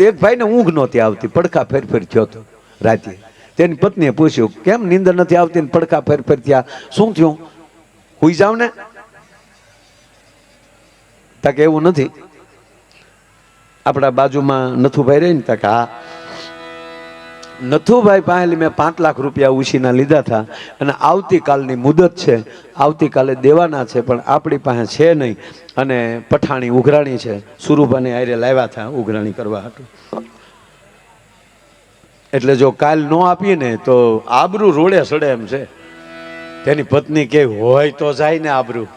એક ભાઈને ઊંઘ નહોતી આવતી, પડખા ફેરફેર થયો હતો રાતે. તેની પત્નીએ પૂછ્યું, કેમ નીંદર નથી આવતી ને પડખા ફેરફેર થયા, શું થયું? હુઈ જાવ ને. તાકે એવું નથી. આપણા બાજુમાં નથુભાઈ રહે ને, તાકે હા. નથુભાઈ પાસે મેં 5 લાખ રૂપિયા ઉછીના લીધા હતા અને આવતીકાલની મુદત છે, આવતીકાલે દેવાના છે, પણ આપણી પાસે છે નહીં અને પઠાણી ઉઘરાણી છે, સુરુભાને આરે લાવ્યા હતા ઉઘરાણી કરવા હતું. એટલે જો કાલ ન આપીએ ને તો આબરૂ રોડે સડે એમ છે. તેની પત્ની કે હોય તો જાય ને આબરૂ.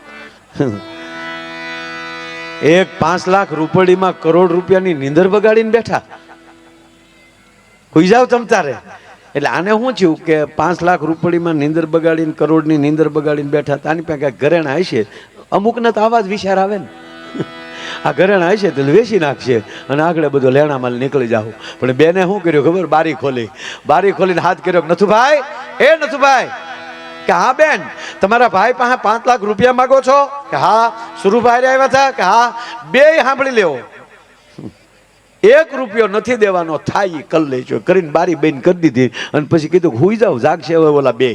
એક 5 લાખ રૂપડીમાં કરોડ રૂપિયાની નીંદર બગાડીને બેઠા. હુઈ જાવ તમ તારે. એટલે આને શું થયું કે 5 લાખ રૂપડીમાં નીંદર બગાડીને, કરોડની નીંદર બગાડીને બેઠા. આની પાસે કાંઈક ઘરેણા હશે, અમુકને તો આવા જ વિચાર આવે ને. આ ઘરેણા હશે તો વેચી નાખશે અને આગળ બધો લેણા માલ નીકળી જાવ. પણ બેને શું કર્યું ખબર? બારી ખોલી. બારી ખોલીને હાથ કર્યો, નથુભાઈ, એ નથુભાઈ. કે હા બેન, તમારા ભાઈ પાસે 5 લાખ રૂપિયા માગો છો? કે હા. સુરુભાઈ આવ્યા હતા? કે હા. બે સાંભળી લેવો, 1 રૂપિયો નથી દેવાનો, થાય કર લેજો કરીને બારી બંધ કરી દીધી. અને પછી કીધું હુઈ જાવ, જાગશે હવે ઓલા બે.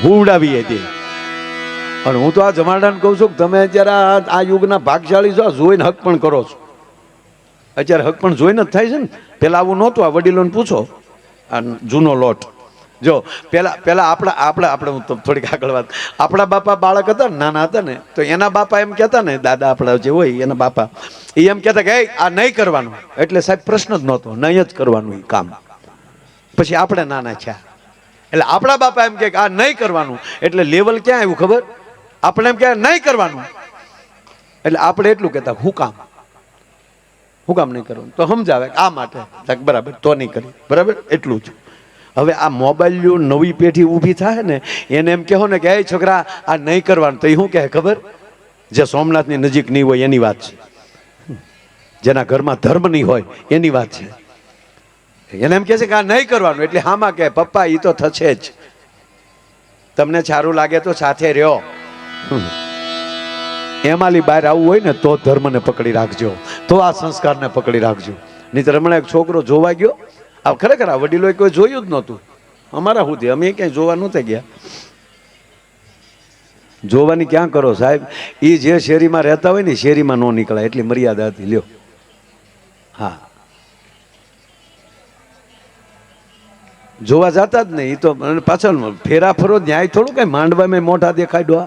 હુવડાવી હતી. અને હું તો આ જમાડાને કહું છું કે તમે અત્યારે આ યુગના ભાગશાળી છો, જોઈને હક પણ કરો છો. અત્યારે હક પણ જોઈને જ થાય છે ને. પેલા આવું નહોતું. આ વડીલોને પૂછો, આ જૂનો લોટ. જો પેલા આપણે હું થોડીક આગળ વાત. આપણા બાપા બાળક હતા ને, નાના હતા ને, તો એના બાપા એમ કહેતા ને, દાદા આપણા જે હોય એના બાપા, એ એમ કહેતા કે આ નહીં કરવાનું. એટલે સાહેબ પ્રશ્ન જ નહોતો, નહીં જ કરવાનું એ કામ. પછી આપણે નાના થયા એટલે આપણા બાપા એમ કે આ નહીં કરવાનું. એટલે લેવલ ક્યાં આવ્યું ખબર? આપણે એમ કે નહીં કરવાનું એટલે આપણે એટલું કહેતા, હું કામ નહીં કરવાનું? તો સમજાવે આ માટે. બરાબર, તો નહીં કરી. બરાબર, એટલું જ. હવે આ મોબાઈલ નવી પેઢી ઊભી થાય ને, એને એમ કહો ને કે એ છોકરા આ નહીં કરવાનું, તો એ શું કહે ખબર? જે સોમનાથની નજીક નહીં હોય એની વાત છે, જેના ઘરમાં ધર્મ નહીં હોય એની વાત છે. એને એમ કહે છે કે આ નહીં કરવાનું. એટલે હામાં કહે, પપ્પા એ તો થશે જ, તમને સારું લાગે તો સાથે રહ્યો. એમાંલી બહાર આવવું હોય ને તો ધર્મને પકડી રાખજો, તો આ સંસ્કારને પકડી રાખજો. નહીં તો હમણાં એક છોકરો જોવા ગયો. આ ખરેખર આ વડીલોએ કોઈ જોયું જ નહોતું અમારા સુધી. અમે ક્યાંય જોવા નહોતા ગયા. જોવાની ક્યાં કરો સાહેબ? એ જે શેરીમાં રહેતા હોય ને શેરીમાં ન નીકળાય એટલી મર્યાદા હતી. લ્યો, હા, જોવા જતા જ નહીં. એ તો પાછળ ફેરા ફરો, ન્યાય થોડું કઈ માંડવામાં મોઢા દેખાડવા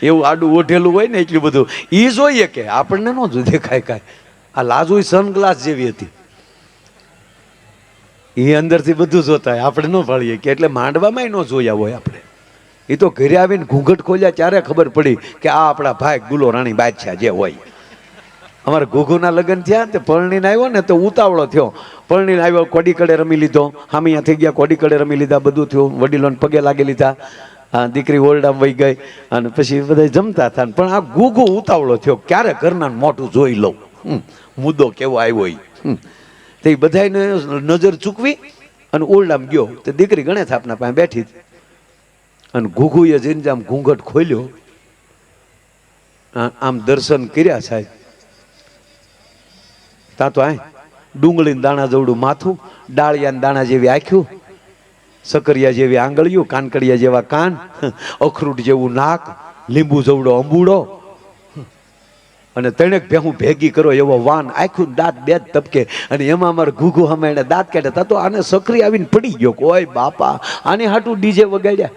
એવું આડું ઓઢેલું હોય ને એટલું બધું એ જોઈએ કે આપણને ન દેખાય કાંઈ. આ લાજુ સનગ્લાસ જેવી હતી, એ અંદરથી બધું જોતા હોય, આપણે ન ભાળીએ કે. એટલે માંડવામાં ન જોયા હોય આપણે. એ તો ઘરે આવીને ઘૂંઘટ ખોલ્યા ત્યારે ખબર પડી કે આ આપણા ભાઈ ગુલો રાણી બાદશાહ જે હોય. અમારે ઘૂઘુના લગ્ન થયા તે પરણીને આવ્યો ને તો ઉતાવળો થયો. પરણીને આવ્યો, કોડી કડે રમી લીધો, હામી અહીંયા થઈ ગયા, કોડી કડે રમી લીધા, બધું થયું, વડીલોને પગે લાગી લીધા. દીકરી ઓરડામાં વહી ગઈ અને પછી બધા જમતા હતા. પણ આ ઘૂઘુ ઉતાવળો થયો, ક્યારે ઘરના મોટું જોઈ લઉં, મુદ્દો કેવો આવ્યો. તે બધાને નજર ચૂકવી અને ઓરડામાં ગયો. તો દીકરી ગણેશ આપના પાસે બેઠી હતી અને ઘૂઘુએ જઈને આમ ઘૂંઘટ ખોલ્યો, આમ દર્શન કર્યા સાહેબ. ત્યાં તો ડુંગળીના દાણા જેવડું માથું, ડાળિયાના દાણા જેવી આંખ્યું, સકરિયા જેવી આંગળીઓ, કાનકડિયા જેવા કાન, અખરૂટ જેવું નાક, લીંબુ જેવડો અંબુડો અને તણેક ભેહું ભેગી કરો એવો વાન, આખું દાંત બે તબકે. અને એમાં અમારે ઘૂઘુ હમે એને દાંત કાઢ્યા. તો આને સકરી આવીને પડી ગયો, ઓય બાપા, આને હાટું ડીજે વગાડ્યા.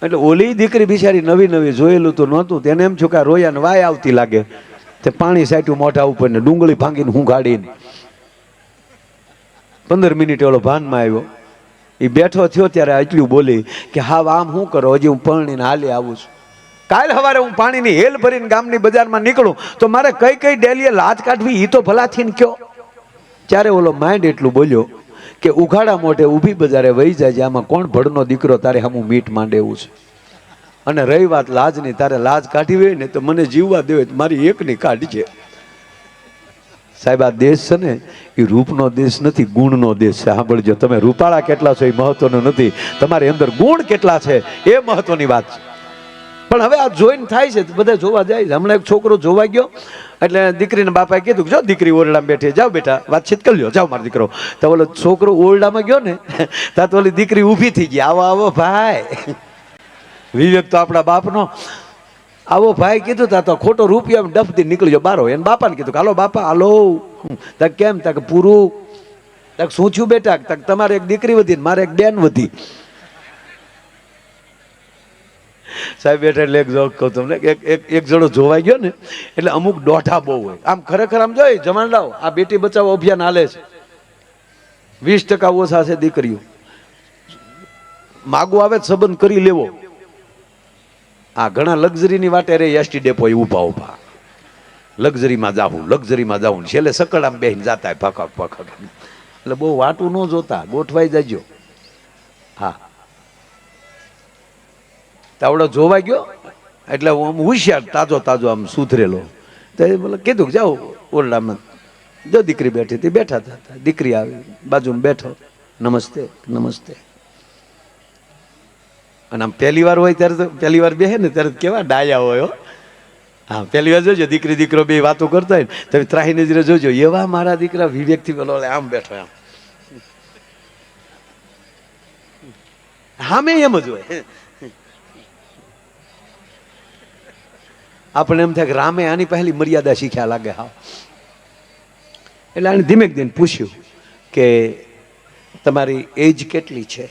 એટલે ઓલી દીકરી બિચારી નવી નવી જોયેલું તો નહોતું, તેને એમ છું કે રોયા ને વાય આવતી લાગે. તે પાણી સાટ્યું મોઢા ઉપર ને ડુંગળી ભાંગીને હું ગાડીને 15 મિનિટે ઓલો ભાનમાં આવ્યો. એ બેઠો થયો ત્યારે એટલું બોલી કે હા આમ શું કરો, હજી હું પરણીને હાલે આવું છું. કાલ સવારે હું પાણીની હેલ ભરીને ગામની બજારમાં નીકળું તો મારે કઈ કઈ ડેલીએ લાજ કાઢવી એ તો ભલાથી ને કયો. ત્યારે ઓલો માઇન્ડ એટલું બોલ્યો કે ઉઘાડા મોઢે ઊભી બજારે વહી જાય, આમાં કોણ ભડનો દીકરો તારે હમું મીટ માંડે એવું છે. અને રહી વાત લાજની, તારે લાજ કાઢી હોય ને તો મને જીવવા દેવે, મારી એકની કાઢજે. સાહેબ આ દેશ છે ને એ રૂપનો દેશ નથી, ગુણનો દેશ છે. સાંભળજો, તમે રૂપાળા કેટલા છો એ મહત્વનું નથી, તમારી અંદર ગુણ કેટલા છે એ મહત્વની વાત છે. પણ હવે આ જોઈને થાય છે બધા જોવા જાય છે. હમણાં એક છોકરો જોવા ગયો એટલે દીકરીના બાપાએ કીધું જો દીકરી ઓરડામાં બેઠી, જાઓ બેટા વાતચીત કરી લ્યો, જાઓ મારો દીકરો. તો ઓલો છોકરો ઓરડામાં ગયો ને ત્યાં તો ઓલી દીકરી ઊભી થઈ ગઈ, આવો આવો ભાઈ. વિવેક તો આપણા બાપનો. આવો ભાઈ કીધું તા તો ખોટો રૂપિયા ડફથી નીકળી ગયો બારો. એને બાપાને કીધું હાલો બાપા હાલો. તક કેમ? તક પૂરું. તક શું છું બેટા? તક તમારે એક દીકરી વધી ને મારે એક બેન વધી. સાહેબ બેઠા એટલે એક જોક કહું તમને. એક જણો જોવાઈ ગયો ને એટલે અમુક દોઢા બહુ હોય. આમ ખરેખર આમ જોઈ જમાડાઓ આ બેટી બચાવો અભિયાન હાલે છે. 20% ઓછા છે દીકરીઓ. માગો આવે સંબંધ કરી લેવો. આ ઘણા લક્ઝરીની વાટે રે એસટી ડેપો ઊભા લક્ઝરીમાં જાવું છેલ્લે સકડામાં બેહીને જાતા ભખક. એટલે બહુ વાટું ન જોતા, ગોઠવાઈ જાજો. હા તાવડો જોવા ગયો એટલે આમ હોશિયાર તાજો આમ સુધરેલો. તો એ બોલે કીધું જાઓ ઓરડામાં, જો દીકરી બેઠી હતી, બેઠા હતા. દીકરી આવી બાજુમાં બેઠો, નમસ્તે નમસ્તે. અને આમ પહેલી વાર હોય ત્યારે તો પહેલી વાર બેસે ને ત્યારે કેવા ડાયા હોય. હા પહેલી વાર જોજો દીકરી દીકરો બે વાતો કરતા હોય ને તમે ત્રાહી નજરે જોજો એવા મારા દીકરા વિવેકથી પેલો આમ બેઠો આમ. હા મેં એમ જ હોય. આપણે એમ થાય કે રામે આની પહેલી મર્યાદા શીખ્યા લાગે. હા એટલે આને ધીમે ધીમે પૂછ્યું કે તમારી એજ કેટલી છે?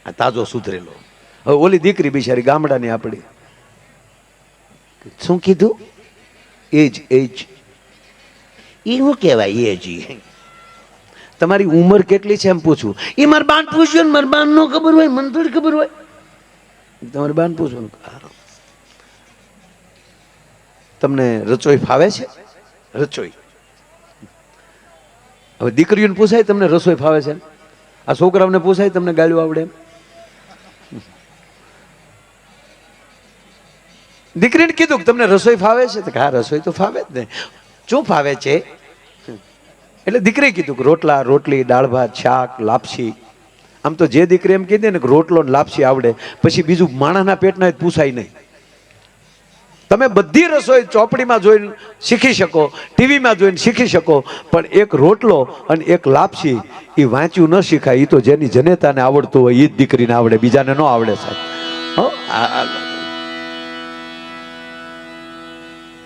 આ તાજો સુધરેલો. હવે ઓલી દીકરી બિચારી ગામડાની આપણી શું કીધું? એજ એ શું કહેવાય એજ? તમારી ઉંમર કેટલી છે એમ પૂછવું. એ મારા બાન પૂછ્યું ને મારા બાન નો ખબર હોય, મને થોડી ખબર હોય. તમારી બાન પૂછવું. તમને રસોઈ ફાવે છે? રસોઈ હવે દીકરીઓને પૂછાય તમને રસોઈ ફાવે છે? આ છોકરાઓને પૂછાય તમને ગાળ્યું આવડે એમ? દીકરીને કીધું કે તમને રસોઈ ફાવે છે? તો હા રસોઈ તો ફાવે જ ને. શું ફાવે છે? એટલે દીકરીએ કીધું કે રોટલા રોટલી દાળ ભાત શાક લાપસી. આમ તો જે દીકરી એમ કીધી ને કે રોટલો લાપસી આવડે પછી બીજું માણસના પેટના પૂછાય નહીં. તમે બધી રસોઈ ચોપડીમાં જોઈને શીખી શકો, ટીવીમાં જોઈને શીખી શકો, પણ એક રોટલો અને એક લાપસી એ વાંચ્યું ન શીખાય. એ તો જેની જનેતાને આવડતું હોય એ જ દીકરીને આવડે, બીજાને ન આવડે સાહેબ.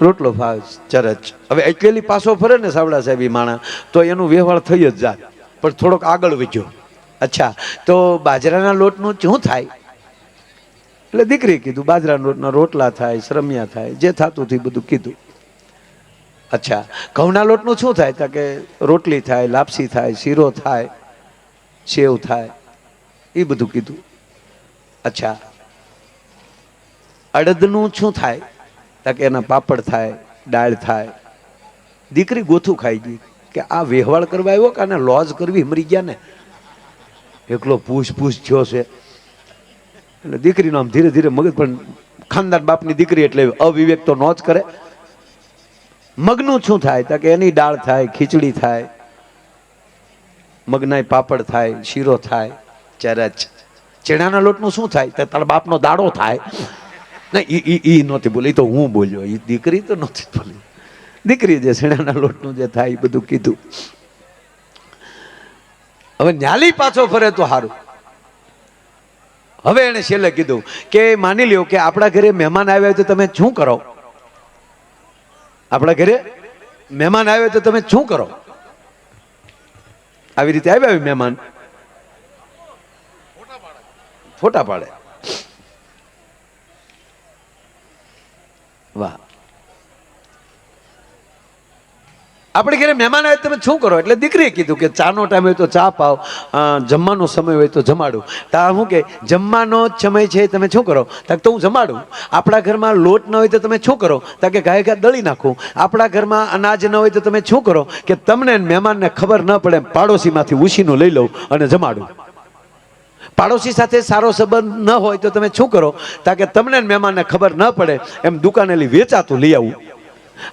રોટલો ફાવે ચરચ. હવે એટલેલી પાછો ફરે ને સાવડા સાહેબ એ માણા તો એનું વ્યવહાર થઈ જ જાય, પણ થોડોક આગળ વધ્યો. અચ્છા તો બાજરાના લોટનું શું થાય? એટલે દીકરીએ કીધું બાજરાના લોટના રોટલા થાય, સરમિયા થાય, જે થતું હતું બધું કીધું. અચ્છા ઘઉંના લોટનું શું થાય? તો કે રોટલી થાય, લાપસી થાય, શીરો થાય, સેવ થાય, એ બધું કીધું. અચ્છા અડદનું શું થાય? તો કે એના પાપડ થાય, દાળ થાય. દીકરી ગોથું ખાઈ ગઈ કે આ વ્યવહાર કરવા આવ્યો કે આને લોજ કરવી મરી ગયા ને. એકલો પૂછ થયો છે. એટલે દીકરીનો આમ ધીરે ધીરે મગજ, પણ ખાનદાન બાપની દીકરી એટલે અવિવેક તો ન જ કરે. મગનું શું થાય? તો કે એની દાળ થાય, ખીચડી થાય, મગના પાપડ થાય, શીરો થાય, ચરચ. ચણાના લોટનું શું થાય? તો તારા બાપનો દાડો થાય. ના ઈ નહોતી બોલી, તો હું બોલ્યો. એ દીકરી તો નહોતી બોલી. દીકરી જે ચણાના લોટનું જે થાય એ બધું કીધું. હવે ન્યાલી પાછો ફરે તો સારું. હવે એને છેલ્લે કીધું કે માની લ્યો કે આપણા ઘરે મહેમાન આવ્યા હોય તો તમે શું કરો? આપણા ઘરે મહેમાન આવ્યા તો તમે શું કરો? આવી રીતે આવ્યા હોય મહેમાન, ફોટા પાડે. વાહ. આપણે ઘરે મહેમાન આવે તમે શું કરો? એટલે દીકરીએ કીધું કે ચાનો ટાઈમ હોય તો ચા પાવ, જમવાનો સમય હોય તો જમાડું. તા શું કે જમવાનો જ સમય છે તમે શું કરો? તો હું જમાડું. આપણા ઘરમાં લોટ ન હોય તો તમે શું કરો? તો કે ગાય ગાય દળી નાખું. આપણા ઘરમાં અનાજ ન હોય તો તમે શું કરો? કે તમને મહેમાનને ખબર ન પડે પાડોશીમાંથી ઉછીનું લઈ લઉં અને જમાડું. પાડોશી સાથે સારો સંબંધ ન હોય તો તમે શું કરો? તો કે તમને મહેમાનને ખબર ન પડે એમ દુકાનેલી વેચાતું લઈ આવું.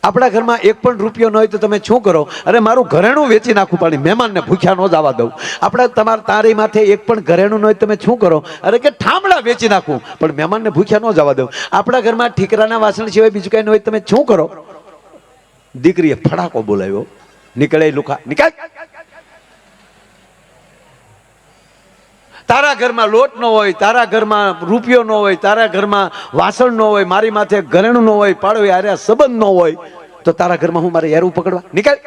આપણા ઘરમાં એક પણ રૂપિયો ન હોય તો તમે શું કરો? અરે મારું ઘરેણું વેચી નાખું પણ મહેમાનને ભૂખ્યા ન જવા દઉં. આપણે તારી માથે એક પણ ઘરેણું ન હોય તમે શું કરો? અરે કે ઠામડા વેચી નાખું પણ મહેમાનને ભૂખ્યા ન જવા દઉં. આપણા ઘરમાં ઠીકરાના વાસણ સિવાય બીજું કઈ ન હોય તમે શું કરો? દીકરીએ ફડાકો બોલાવ્યો, નીકળે લુખા નીકળ. તારા ઘરમાં લોટ ન હોય, તારા ઘરમાં રૂપિયો ન હોય, તારા ઘરમાં વાસણ ન હોય, મારી માથે ઘરેણું ન હોય, પાડોય આરે સંબંધ ન હોય, તો તારા ઘરમાં હું મારે હેરું પકડવા? નીકળ.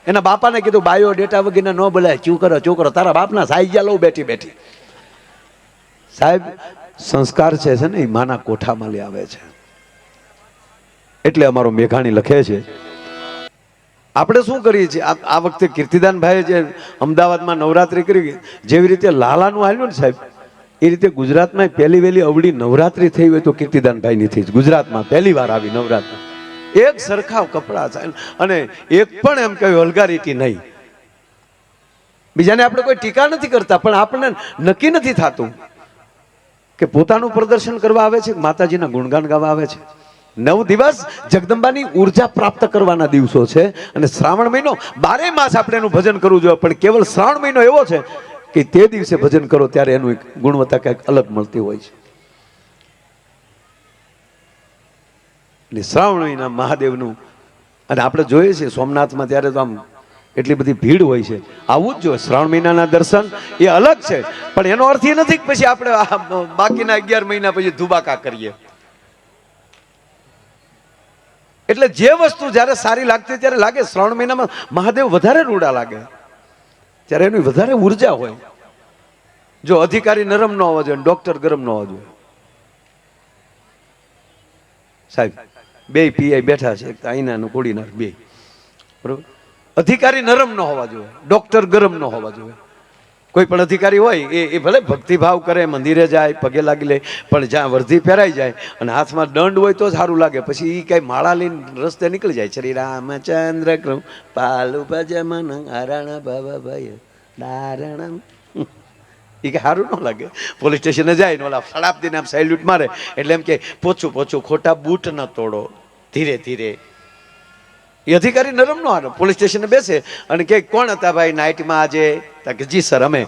એના બાપાને કીધું બાયો ડેટા વગેરે ન બોલાય, ચૂ કરો તારા બાપના સાઈજા લઉં બેઠી બેઠી. સાહેબ સંસ્કાર છે ને એ માના કોઠામાં લઈ આવે છે. એટલે અમારો મેઘાણી લખે છે, આપણે શું કરીએ છીએ? આ વખતે કીર્તિદાનભાઈએ જે અમદાવાદમાં નવરાત્રી કરી, જેવી રીતે લાલાનું હાલ્યું ને સાહેબ, એ રીતે ગુજરાતમાં પહેલી વહેલી અવળી નવરાત્રી થઈ હોય તો કીર્તિદાનભાઈની થઈ. ગુજરાતમાં પહેલી વાર આવી નવરાત્રી. એક સરખા કપડા અને એક પણ એમ કહ્યું વલ્ગારિટી નહીં. બીજાને આપણે કોઈ ટીકા નથી કરતા, પણ આપણને નક્કી નથી થતું કે પોતાનું પ્રદર્શન કરવા આવે છે, માતાજીના ગુણગાન ગાવા આવે છે. 9 દિવસ જગદંબાની ઉર્જા પ્રાપ્ત કરવાના દિવસો છે. અને શ્રાવણ મહિનો 12 માસ આપણે એનું ભજન કરવું જોઈએ, પણ કેવલ શ્રાવણ મહિનો એવો છે કે તે દિવસે ભજન કરો ત્યારે એનું એક ગુણવત્તા કંઈક અલગ મળતી હોય છે. એટલે શ્રાવણ મહિના મહાદેવનું, અને આપણે જોઈએ છીએ સોમનાથમાં ત્યારે તો આમ એટલી બધી ભીડ હોય છે. આવું જ જોઈએ. શ્રાવણ મહિનાના દર્શન એ અલગ છે, પણ એનો અર્થ એ નથી કે પછી આપણે બાકીના 11 મહિના પછી ધુબાકા કરીએ. એટલે જે વસ્તુ જ્યારે સારી લાગતી ત્યારે લાગે. શ્રાવણ મહિનામાં મહાદેવ વધારે રૂડા લાગે, ત્યારે એની વધારે ઉર્જા હોય. જો અધિકારી નરમ ન હોવા જોઈએ, ડોક્ટર ગરમ ન હોવા જોઈએ. સાહેબ બે પીઆઈ બેઠા છે, આઈના કોડીનાર બે, બરોબર. અધિકારી નરમ ન હોવા જોઈએ, ડોક્ટર ગરમ ન હોવા જોઈએ. કોઈ પણ અધિકારી હોય એ ભલે ભક્તિભાવ કરે, મંદિરે જાય, પગે લાગી લે, પણ જ્યાં વર્ધી પહેરાઈ જાય અને હાથમાં દંડ હોય તો સારું લાગે. પછી એ કઈ માળા લઈને રસ્તે નીકળી જાય, શ્રી રામચંદ્ર પાલુ ભજમન હરણ ભાઈ દારણ, એ કે સારું ન લાગે. પોલીસ સ્ટેશને જાય ને ઓલા સડાપ દઈને આમ સેલ્યુટ મારે એટલે એમ કે પોચું ખોટા બૂટ ન તોડો, ધીરે ધીરે. એ અધિકારી નરમ નો હાલો. પોલીસ સ્ટેશને બેસે અને કે કોણ હતા ભાઈ નાઇટમાં આજે? કે જી સર અમે.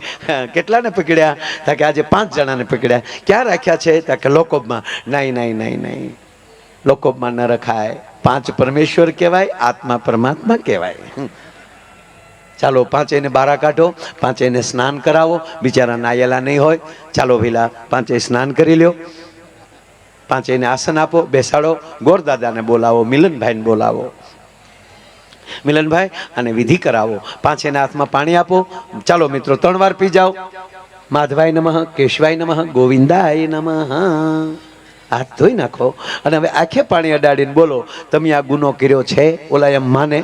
કેટલાને પકડ્યા? કે આજે 5 જણાને પકડ્યા. ક્યાં રાખ્યા છે? કે લોકઅપમાં. નહીં, લોકઅપમાં ન રખાય. 5 પરમેશ્વર કહેવાય, આત્મા પરમાત્મા કહેવાય. ચાલો 5 એને બારા કાઢો, 5 એને સ્નાન કરાવો. બિચારા નાયેલા નહીં હોય, ચાલો ભીલા 5 સ્નાન કરી લ્યો. 5 એને આસન આપો, બેસાડો. ગોરદાદાને બોલાવો, મિલનભાઈને બોલાવો. મિલનભાઈ અને વિધિ કરાવો. 5 એના હાથમાં પાણી આપો. ચાલો મિત્રો 3 વાર પી જાઓ. માધવાય નમઃ, કેશવાય નમઃ, ગોવિંદાય નમઃ. હાથ ધોઈ નાખો અને હવે આંખે પાણી અડાડીને બોલો, તમે આ ગુનો કર્યો છે? ઓલા એમ માને,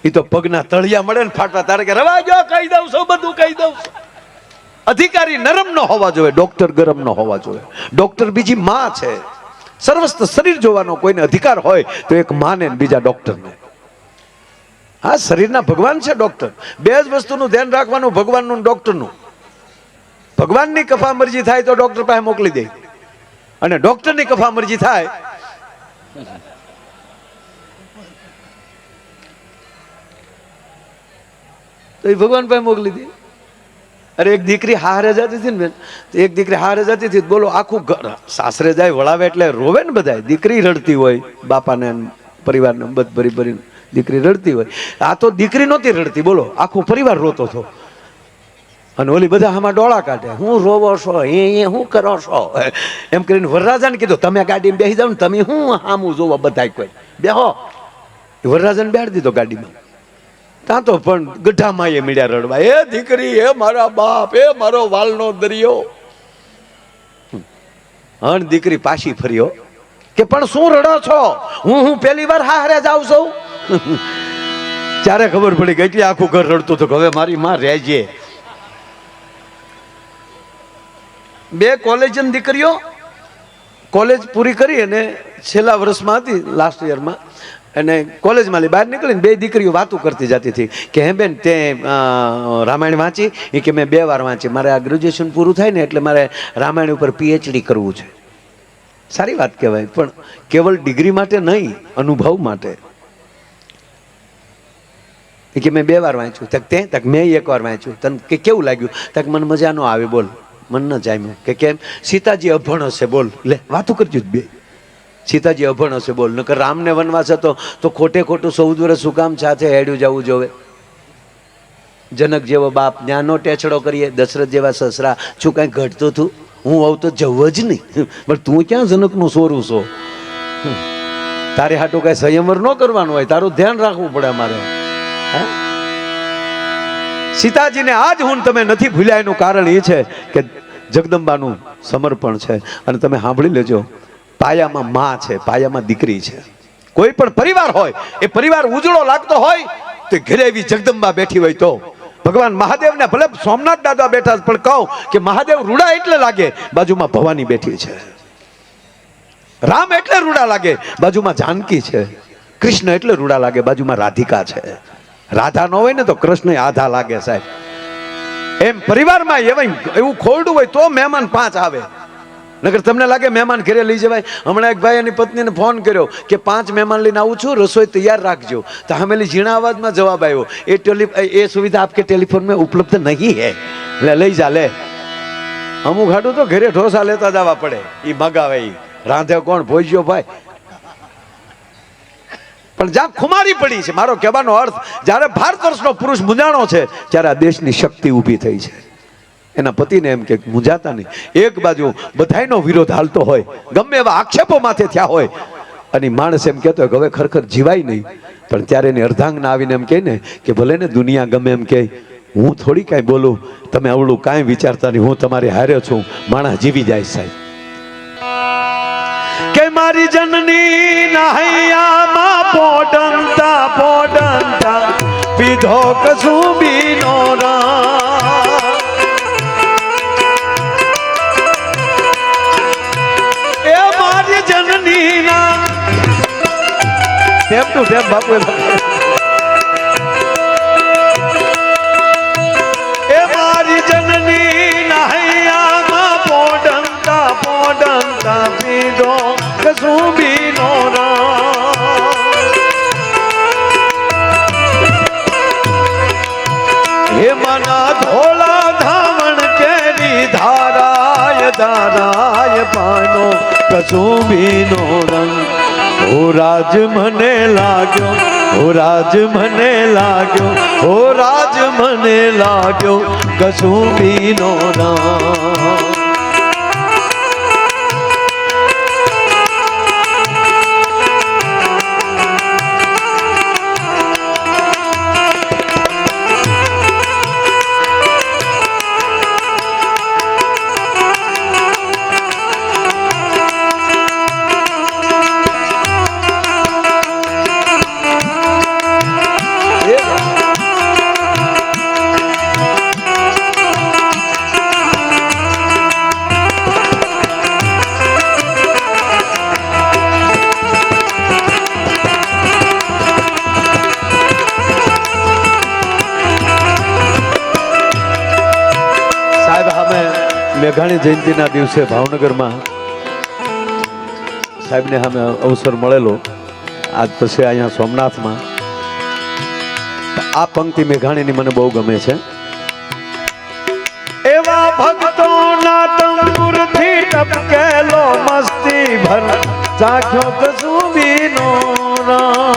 એ તો પગના તળિયા મળે ને ફાટવા, તારે કે રવા જો, કહી દઉં છું, બધું કહી દઉં. અધિકારી નરમ ન હોવા જોઈએ, ડોક્ટર ગરમ ન હોવા જોઈએ. ડોક્ટર બીજી માં છે. સર્વસ્થ શરીર જોવાનો કોઈને અધિકાર હોય તો એક માને બીજા ડોક્ટરને. હા, શરીરના ભગવાન છે ડોક્ટર. બે જ વસ્તુનું ધ્યાન રાખવાનું, ભગવાનનું ડોક્ટરનું. ભગવાનની કફા મરજી થાય તો ડોક્ટર પાસે મોકલી દે, અને ડોક્ટરની કફા મરજી થાય તો એ ભગવાન પાસે મોકલી દે. અરે એક દીકરી હારે જતી હતી ને બેન, એક દીકરી હારે જતી હતી, બોલો આખું ઘર સાસરે જાય વળાવે એટલે રોવે ને બધા. દીકરી રડતી હોય, બાપાને પરિવારને બધ ભરી દીકરી રડતી હોય. આ તો દીકરી નહોતી રડતી, બોલો આખો પરિવાર રોતો હતો. અને ઓલી બધા આમાં ડોળા કાઢે, હું રોવો છો, એ શું કરો છો એમ કરીને વરરાજાને કીધું તમે ગાડીમાં બેસી જાવ ને, તમે શું સામું જોવો બધા કોઈ બેહો. વરરાજાને બેહાડી દીધો ગાડીમાં. ત્યાં તો પણ ગઢામાં એ મીડિયા રડવા, એ દીકરી, એ મારા બાપ, એ મારો વાલનો દરિયો. હણ દીકરી પાછી ફર્યો કે પણ શું રડો છો? હું પહેલી વાર હારે જાઉં છું. ત્યારે ખબર પડી ગઈ કે આખું ઘર રડતું હતું. હવે મારી માં રહેજે. 2 કોલેજની દીકરીઓ કોલેજ પૂરી કરી અને છેલ્લા વર્ષમાં હતી, લાસ્ટ યરમાં, અને કોલેજમાં બહાર નીકળીને 2 દીકરીઓ વાતો કરતી જતી હતી કે હે બેન તે રામાયણ વાંચી? એ કે મેં 2 વાર વાંચી. મારે આ ગ્રેજ્યુએશન પૂરું થાય ને એટલે મારે રામાયણ ઉપર PhD કરવું છે. સારી વાત કહેવાય, પણ કેવળ ડિગ્રી માટે નહીં, અનુભવ માટે. કે મેં 2 વાર વાંચ્યું, તક મેં 1 વાર વાંચ્યું, તને કે કેવું લાગ્યું? તક મને મજા ન આવે, બોલ, મન ન જામ્યું. કે કેમ? સીતાજી અભણ હશે, બોલ, લે વાતું કરજો જ બે. સીતાજી અભણ હશે, બોલ, નકર રામને વનવાસ હતો તો ખોટે ખોટું 14 વર્ષ શું કામ સાથે હેડ્યું જવું જોવે? જનક જેવો બાપ, ન્યાનો ટેચડો કરીએ, દશરથ જેવા સસરા, શું કાંઈ ઘટતું હતું? હું આવું તો જવું જ નહીં, પણ તું ક્યાં જનકનું સોરું છો? તારે હાટું કાંઈ સંયમર ન કરવાનું હોય, તારું ધ્યાન રાખવું પડે અમારે. સીતાજીને આજ હું તમે નથી ભૂલ્યા, એનું કારણ એ છે કે જગદંબાનું સમર્પણ છે. અને તમે સાંભળી લેજો, પાયામાં માં છે, પાયામાં દીકરી છે. કોઈ પણ પરિવાર હોય, એ પરિવાર ઉજળો લાગતો હોય તો ઘરે એવી જગદંબા બેઠી હોય તો. ભગવાન મહાદેવને ભલે સોમનાથ દાદા બેઠા, પણ કહું કે મહાદેવ રૂડા એટલે લાગે, બાજુમાં ભવાની બેઠી છે. રામ એટલે રૂડા લાગે, બાજુમાં જાનકી છે. કૃષ્ણ એટલે રૂડા લાગે, બાજુમાં રાધિકા છે. રાધા ન હોય ને તો કૃષ્ણ આધા લાગે સાહેબ. એમ પરિવારમાં એવું ખોરડું હોય તો મહેમાન 5 આવે, નકર તમને લાગે મહેમાન ઘરે લઈ જવાય. હમણાં એક ભાઈ એની પત્નીને ફોન કર્યો કે 5 મહેમાન લઈને આવું છું, રસોઈ તૈયાર રાખજો. તો હમેલી ઝીણા અવાજમાં જવાબ આવ્યો, એ સુવિધા આપકે ટેલિફોન में उपलब्ध नहीं है, લે લઈ જા લે. અમુક હાટું તો ઘરે ઢોસા લેતા જવા પડે, એ મગાવે, એ રાંધે કોણ? ભોજ્યો ભાઈ. પણ જ્યાં ખુમારી પડી છે, મારો કહેવાનો અર્થ, જ્યારે ભારત વર્ષનો પુરુષ મૂંઝાણો છે, ત્યારે આ દેશની શક્તિ ઊભી થઈ છે. એના પતિને એમ કે મૂંઝાતા નહીં. એક બાજુ બધાયનો વિરોધ હાલતો હોય, ગમે એવા આક્ષેપો માથે થયા હોય, અને માણસ એમ કહેતો હોય કે હવે ખરેખર જીવાય નહીં, પણ ત્યારે એની અર્ધાંગના આવીને એમ કહે ને કે ભલે ને દુનિયા ગમે એમ કહે, હું થોડી કાંઈ બોલું, તમે અવળું કાંઈ વિચારતા નહીં, હું તમારી હારે છું. માણસ જીવી જાય સાહેબ. કે મારી જનની નાહૈયામાં પોડંતા પોડંતા પીધો કસુંબીનો રા. એ મારી જનની ના ટેપ ટુ ટેપ બાપુ. એ મારી જનની નાહૈયામાં પોડંતા પોડંતા પીધો કસુંબીનો રા. હે મના ધોલા ધાવણ કેરી ધારાય ધારાય પાનો કસુંબીનો રંગ. ઓ રાજ મને લાગ્યો, ઓ રાજ મને લાગ્યો, ઓ રાજ મને લાગ્યો કસુંબીનો રંગ. મેઘાણી જયંતિના દિવસે ભાવનગરમાં સાહેબને સામે અવસર મળેલો. આજ પછી અહીંયા સોમનાથમાં આ પંક્તિ મેઘાણીની મને બહુ ગમે છે. એવા ભક્તોના તંબુરથી ટપકેલો મસ્તી ભર ચાખ્યો કસુંબીનો રા.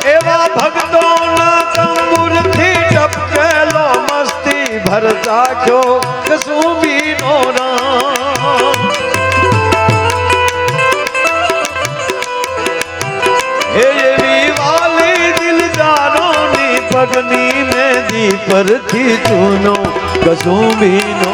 એવા ભક્તોના તંબુરથી ટપકેલો મસ્તી ભર ચાખ્યો કસુંબીનો રા. એવી વાલી દિલદારોની પગની મેદી પરથી ચૂનો કસુંબીનો